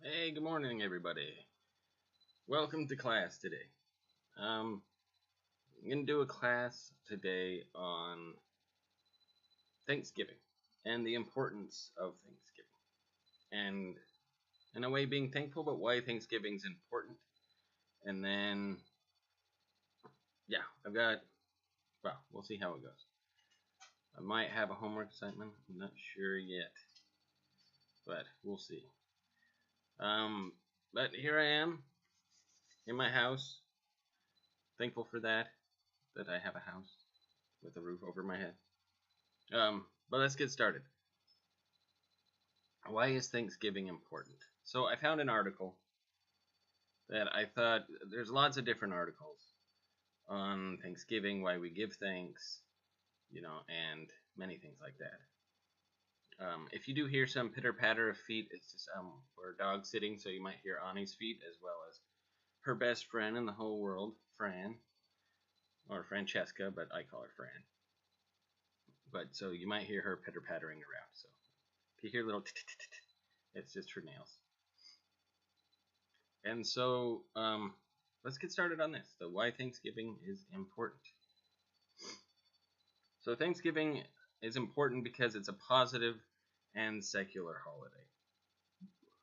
Hey, good morning, everybody. Welcome to class today. I'm going to do a class today on Thanksgiving and the importance of Thanksgiving. And in a way, being thankful, but why Thanksgiving's important. And then, we'll see how it goes. I might have a homework assignment. I'm not sure yet, but we'll see. But here I am in my house. Thankful for that I have a house with a roof over my head. But let's get started. Why is Thanksgiving important? So I found an article that I thought there's lots of different articles on Thanksgiving, why we give thanks, and many things like that. If you do hear some pitter patter of feet, it's just we're dog sitting, so you might hear Ani's feet as well as her best friend in the whole world, Fran, or Francesca, but I call her Fran. But so you might hear her pitter pattering around. So if you hear little, it's just her nails. And so let's get started on this. So why Thanksgiving is important. So Thanksgiving is important because it's a positive and secular holiday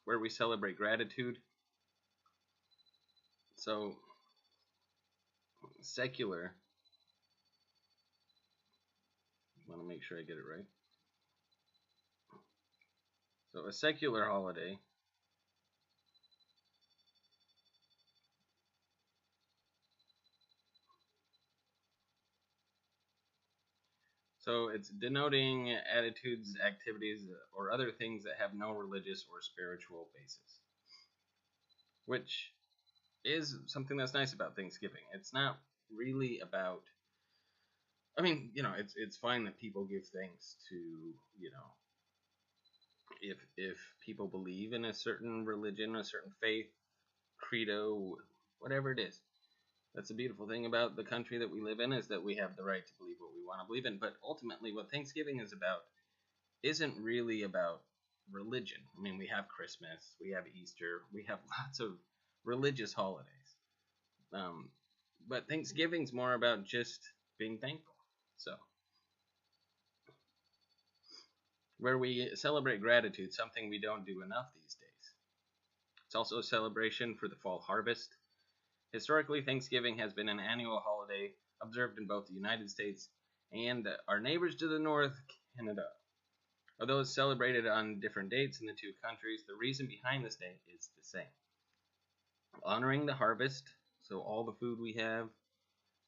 where we celebrate gratitude. So secular, I want to make sure I get it right. So a secular holiday so it's denoting attitudes, activities, or other things that have no religious or spiritual basis, which is something that's nice about Thanksgiving. It's not really about. I mean, it's fine that people give thanks to, if people believe in a certain religion, a certain faith, credo, whatever it is. That's the beautiful thing about the country that we live in is that we have the right to believe what we want to believe in. But ultimately, what Thanksgiving is about isn't really about religion. I mean, we have Christmas, we have Easter, we have lots of religious holidays. But Thanksgiving's more about just being thankful. So, where we celebrate gratitude, something we don't do enough these days. It's also a celebration for the fall harvest. Historically, Thanksgiving has been an annual holiday observed in both the United States and our neighbors to the north, Canada. Although it's celebrated on different dates in the two countries, the reason behind this day is the same. Honoring the harvest, so all the food we have,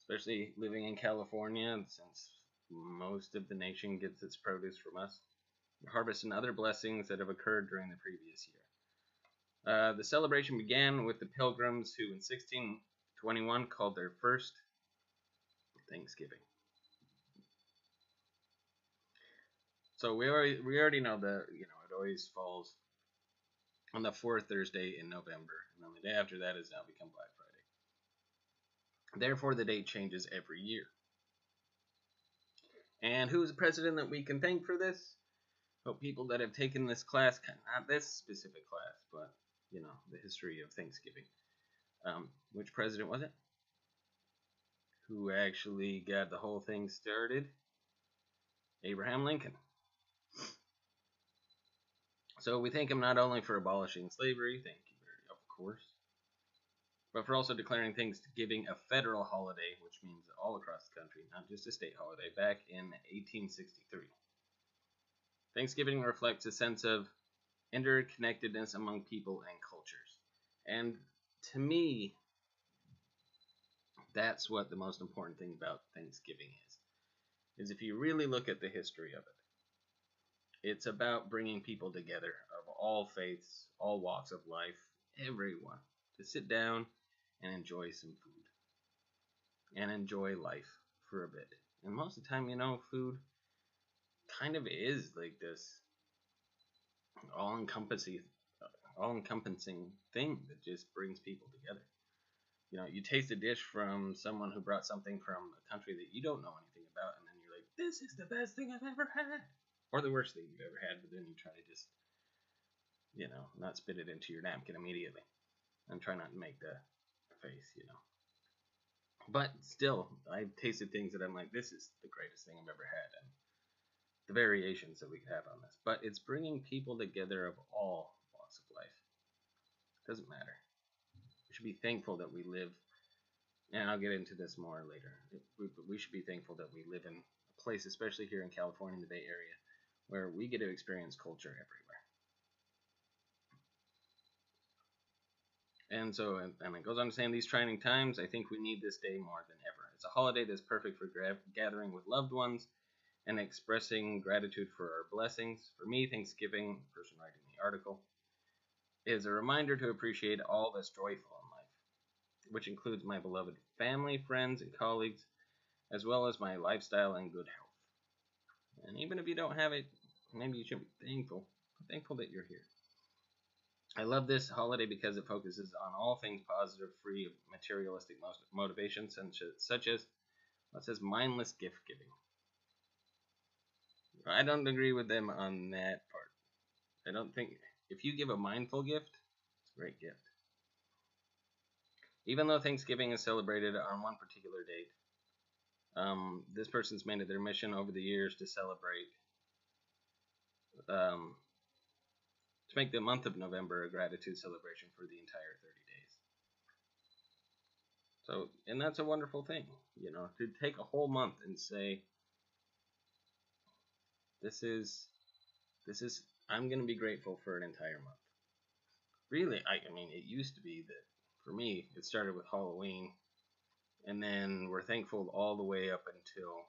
especially living in California, since most of the nation gets its produce from us, harvest and other blessings that have occurred during the previous year. The celebration began with the Pilgrims, who in 1621 called their first Thanksgiving. So we already know that it always falls on the fourth Thursday in November, and then the day after that has now become Black Friday. Therefore, the date changes every year. And who's the president that we can thank for this? Well, people that have taken this class, not this specific class, but the history of Thanksgiving. Which president was it? Who actually got the whole thing started? Abraham Lincoln. So we thank him not only for abolishing slavery, thank you, of course, but for also declaring Thanksgiving a federal holiday, which means all across the country, not just a state holiday, back in 1863. Thanksgiving reflects a sense of interconnectedness among people and cultures. And to me, that's what the most important thing about Thanksgiving is if you really look at the history of it. It's about bringing people together of all faiths, all walks of life, everyone, to sit down and enjoy some food. And enjoy life for a bit. And most of the time, food kind of is like this all-encompassing thing that just brings people together. You taste a dish from someone who brought something from a country that you don't know anything about, and then you're like, this is the best thing I've ever had. Or the worst thing you've ever had, but then you try to just not spit it into your napkin immediately. And try not to make the face. But still, I've tasted things that I'm like, this is the greatest thing I've ever had. And the variations that we could have on this. But it's bringing people together of all walks of life. It doesn't matter. We should be thankful that we live, and I'll get into this more later. We should be thankful that we live in a place, especially here in California, in the Bay Area, where we get to experience culture everywhere. And so, and it goes on to say, in these trying times, I think we need this day more than ever. It's a holiday that's perfect for gathering with loved ones and expressing gratitude for our blessings. For me, Thanksgiving, the person writing the article, is a reminder to appreciate all that's joyful in life, which includes my beloved family, friends, and colleagues, as well as my lifestyle and good health. And even if you don't have it, maybe you should be thankful. Thankful that you're here. I love this holiday because it focuses on all things positive, free of materialistic motivations, such as what says mindless gift giving. I don't agree with them on that part. I don't think if you give a mindful gift, it's a great gift. Even though Thanksgiving is celebrated on one particular date, this person's made it their mission over the years to celebrate, to make the month of November a gratitude celebration for the entire 30 days. So, and that's a wonderful thing, to take a whole month and say, this is, I'm going to be grateful for an entire month. Really, I mean, it used to be that, for me, it started with Halloween, and then we're thankful all the way up until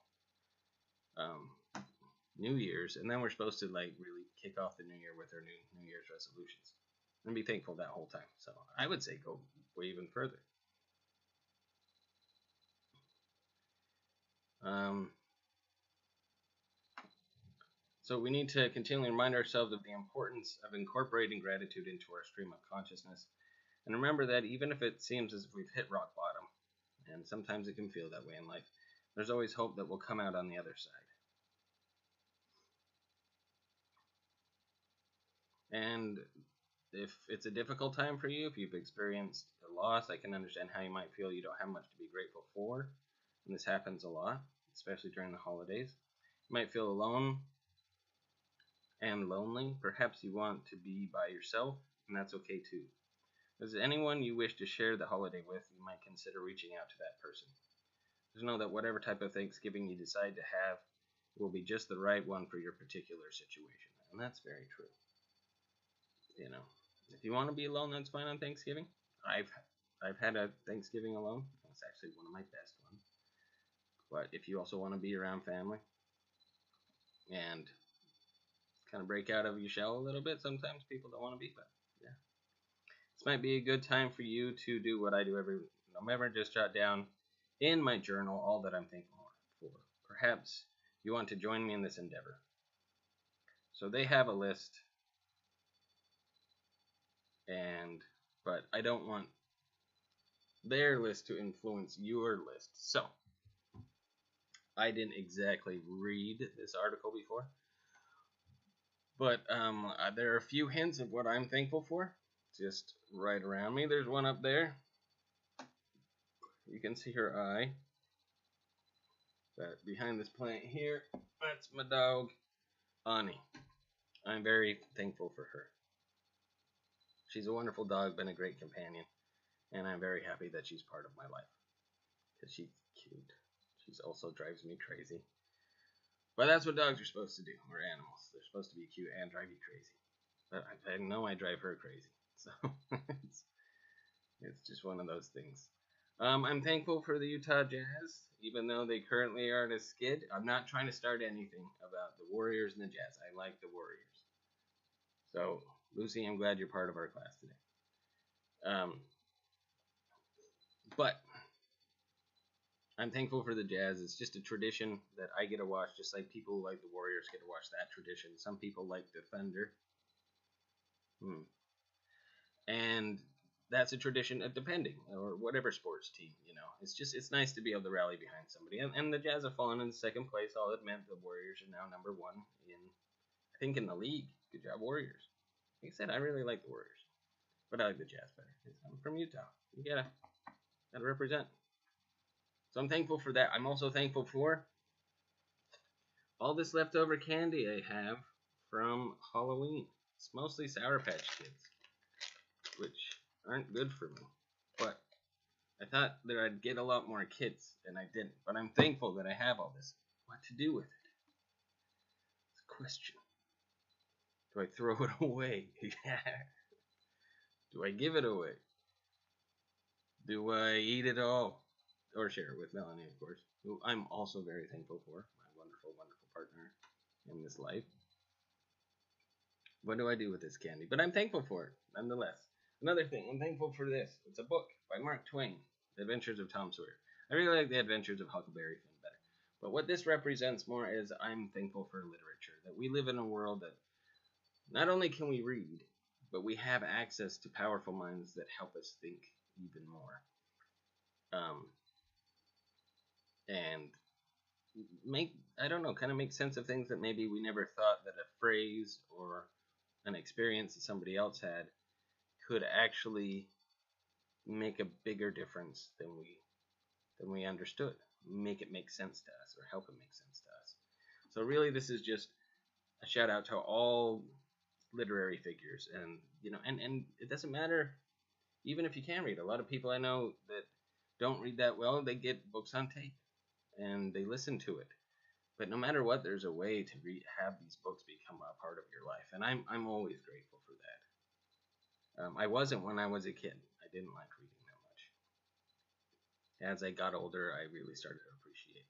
New Year's, and then we're supposed to really kick off the new year with our New Year's resolutions and be thankful that whole time. So I would say go way even further. So we need to continually remind ourselves of the importance of incorporating gratitude into our stream of consciousness, and remember that even if it seems as if we've hit rock bottom, and sometimes it can feel that way in life, there's always hope that we'll come out on the other side. And if it's a difficult time for you, if you've experienced a loss, I can understand how you might feel you don't have much to be grateful for. And this happens a lot, especially during the holidays. You might feel alone and lonely. Perhaps you want to be by yourself, and that's okay too. If there's anyone you wish to share the holiday with, you might consider reaching out to that person. Just know that whatever type of Thanksgiving you decide to have will be just the right one for your particular situation. And that's very true. If you want to be alone, that's fine on Thanksgiving. I've had a Thanksgiving alone. It's actually one of my best ones. But if you also want to be around family and kind of break out of your shell a little bit, sometimes people don't want to be, but yeah. This might be a good time for you to do what I do every November, just jot down in my journal all that I'm thankful for. Perhaps you want to join me in this endeavor. So they have a list, but I don't want their list to influence your list. So I didn't exactly read this article before, but there are a few hints of what I'm thankful for, just right around me. There's one up there. You can see her eye. But behind this plant here, that's my dog, Ani. I'm very thankful for her. She's a wonderful dog, been a great companion, and I'm very happy that she's part of my life. Because she's cute. She also drives me crazy. But that's what dogs are supposed to do, or animals. They're supposed to be cute and drive you crazy. But I know I drive her crazy. So it's just one of those things. I'm thankful for the Utah Jazz, even though they currently are in a skid. I'm not trying to start anything about the Warriors and the Jazz. I like the Warriors. So, Lucy, I'm glad you're part of our class today. But I'm thankful for the Jazz. It's just a tradition that I get to watch, just like people who like the Warriors get to watch that tradition. Some people like the Thunder. And that's a tradition depending, or whatever sports team, it's nice to be able to rally behind somebody. And the Jazz have fallen in second place. I'll admit the Warriors are now number one I think in the league. Good job, Warriors. Like I said, I really like the Warriors, but I like the Jazz better. I'm from Utah. You gotta represent. So I'm thankful for that. I'm also thankful for all this leftover candy I have from Halloween. It's mostly Sour Patch Kids, which aren't good for me. But I thought that I'd get a lot more kids, and I didn't. But I'm thankful that I have all this. What to do with it? It's a question. Do I throw it away? Do I give it away? Do I eat it all? Or share it with Melanie, of course, who I'm also very thankful for, my wonderful, wonderful partner in this life. What do I do with this candy? But I'm thankful for it, nonetheless. Another thing, I'm thankful for this. It's a book by Mark Twain, The Adventures of Tom Sawyer. I really like The Adventures of Huckleberry Finn better. But what this represents more is I'm thankful for literature, that we live in a world that not only can we read, but we have access to powerful minds that help us think even more. And kind of make sense of things that maybe we never thought that a phrase or an experience that somebody else had could actually make a bigger difference than we understood. Make it make sense to us, or help it make sense to us. So really, this is just a shout out to all literary figures, and and it doesn't matter even if you can read. A lot of people I know that don't read that well, they get books on tape and they listen to it. But no matter what, there's a way to have these books become a part of your life, and I'm always grateful for that. I wasn't when I was a kid. I didn't like reading that much. As I got older, I really started to appreciate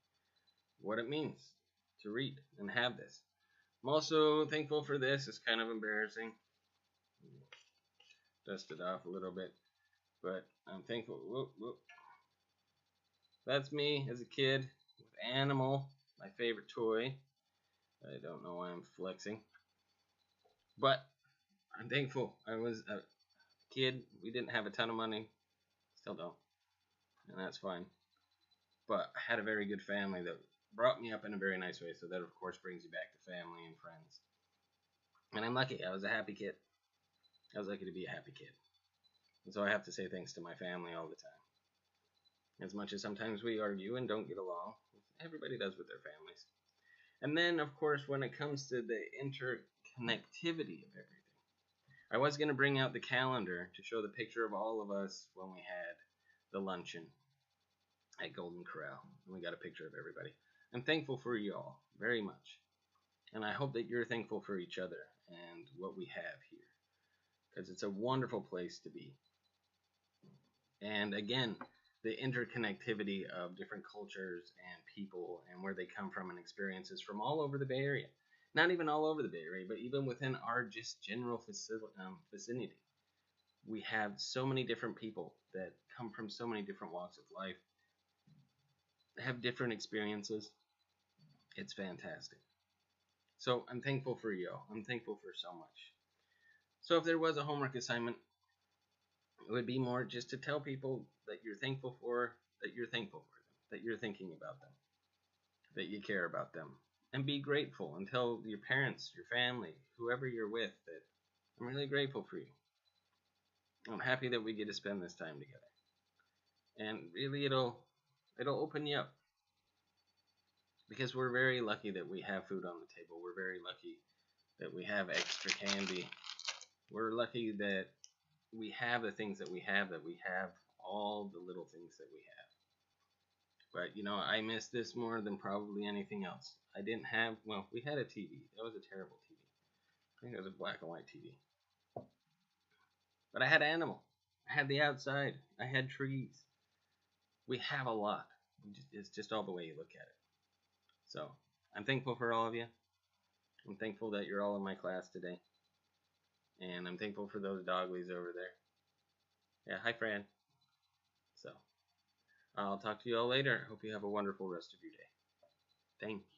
what it means to read and have this. I'm also thankful for this. It's kind of embarrassing. Dust it off a little bit, but I'm thankful. Whoop, whoop. That's me as a kid with Animal, my favorite toy. I don't know why I'm flexing, but I'm thankful. I was a kid. We didn't have a ton of money. Still don't, and that's fine. But I had a very good family that brought me up in a very nice way, so that of course brings you back to family and friends. And I'm lucky. I was a happy kid. I was lucky to be a happy kid. And so I have to say thanks to my family all the time. As much as sometimes we argue and don't get along, everybody does with their families. And then, of course, when it comes to the interconnectivity of everything, I was going to bring out the calendar to show the picture of all of us when we had the luncheon at Golden Corral. And we got a picture of everybody. I'm thankful for you all very much. And I hope that you're thankful for each other and what we have here, because it's a wonderful place to be. And again, the interconnectivity of different cultures and people and where they come from and experiences from all over the Bay Area. Not even all over the Bay Area, but even within our just general vicinity. We have so many different people that come from so many different walks of life, have different experiences. It's fantastic. So I'm thankful for you. I'm thankful for so much. So if there was a homework assignment, it would be more just to tell people that you're thankful for them, that you're thinking about them, that you care about them. And be grateful and tell your parents, your family, whoever you're with, that I'm really grateful for you. I'm happy that we get to spend this time together. And really it'll open you up. Because we're very lucky that we have food on the table. We're very lucky that we have extra candy. We're lucky that we have the things that we have all the little things that we have. But, I miss this more than probably anything else. I didn't have, we had a TV. That was a terrible TV. I think it was a black and white TV. But I had Animal. I had the outside. I had trees. We have a lot. It's just all the way you look at it. So, I'm thankful for all of you. I'm thankful that you're all in my class today. And I'm thankful for those doglies over there. Yeah, hi, Fran. So, I'll talk to you all later. Hope you have a wonderful rest of your day. Thank you.